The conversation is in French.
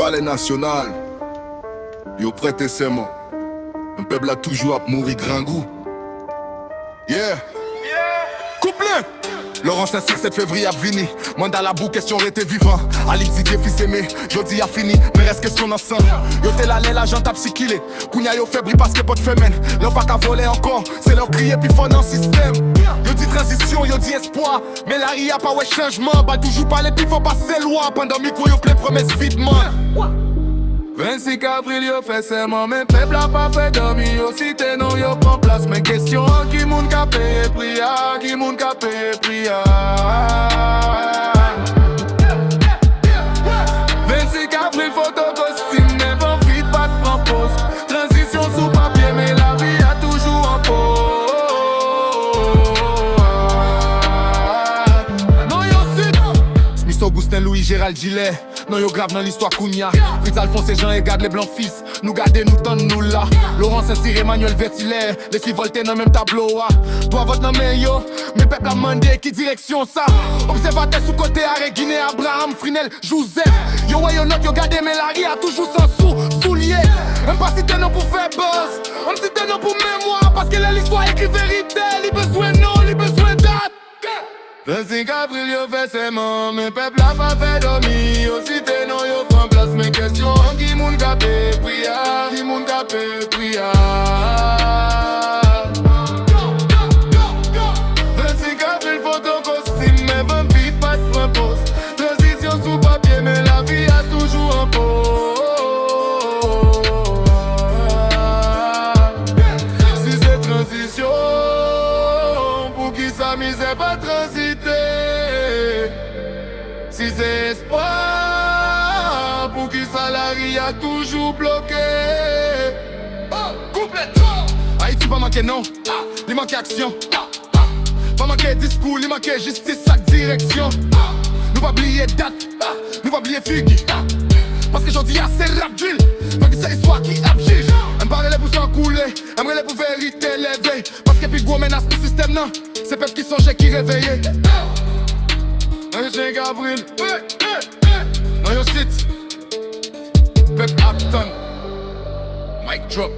palais national. Yo prêté serment. Un peuple a toujours à mourir gringou. Yeah. Couplet. Laurent Saint-Cyr 7 février à Vini. Mandat la boue, question rester vivant. Alix Didier, fils aimé, jodi a fini. Mais reste question d'ensemble. Yo t'es l'allée, l'agent t'a psychilé. Kounya yo faible parce que pas de fémène. L'on pas qu'à voler encore, c'est leur crier puis fond dans le système. Yo dit transition, yo dit espoir. Mais la ria pas ouais changement. Bah toujours parler puis faut passer loin. Pendant micro yo play promesse videment. 26 avril yo fait serment, mais peuple a pas fait dormir. Yo cité non yo prend place. Mais question qui moun ka paye priya, qui moun ka paye priya. 26 avril photo costume, mais bon vite pas de prendre pause. Transition sous papier, mais la vie a toujours en pause. Non yo sud Smith Augustin Louis Gérald Gillet. Non yo grave dans l'histoire Kounia. Fritz Alphonse et Jean et garde les blancs fils. Nous garder nous donne nous là. Laurent Saint-Cyr, Emmanuel Vertilaire. Les filles volter dans même tableau. Toi vote dans mes yo. Mes peuples a demandé qui direction ça. Observateur sous côté arrêt Guinée, Abraham, Frinel, Joseph. Yo ouais yo note yo garde mais la ria toujours sans soulier. Même pas citer non pour faire buzz. On cite non pour mémoire. Parce que l'histoire écrit vérité. Li besoin non, li besoin date. 25 avril yo fait serment, mais peuple a pas fait dormir. Yo cité non yo prend place, mais question qui moun ka paye priya, qui moun ka paye priya. 25 avril photo costume, mais 20 vite pas de prendre pause. Transition sous papier, mais la vie a toujours en pause. Si c'est transition, pour qui sa misère pas transiter. Si c'est espoir, pour qui salarié a toujours bloqué. Complètement. Haïti pas manquer non, il manque action. Pas manquer discours, il manque justice, sa direction. Nous pas oublier date, nous pas oublier figue. Parce que j'en c'est rap drill. Parce que c'est l'histoire qui abjuge. Aime pas les pour s'en couler, aimerait les pour vérité lever. Parce que puis gros menace le système non. C'est peuple qui songeait qui réveillait. 25 avril, dans yo site, peuple Acton, mic drop.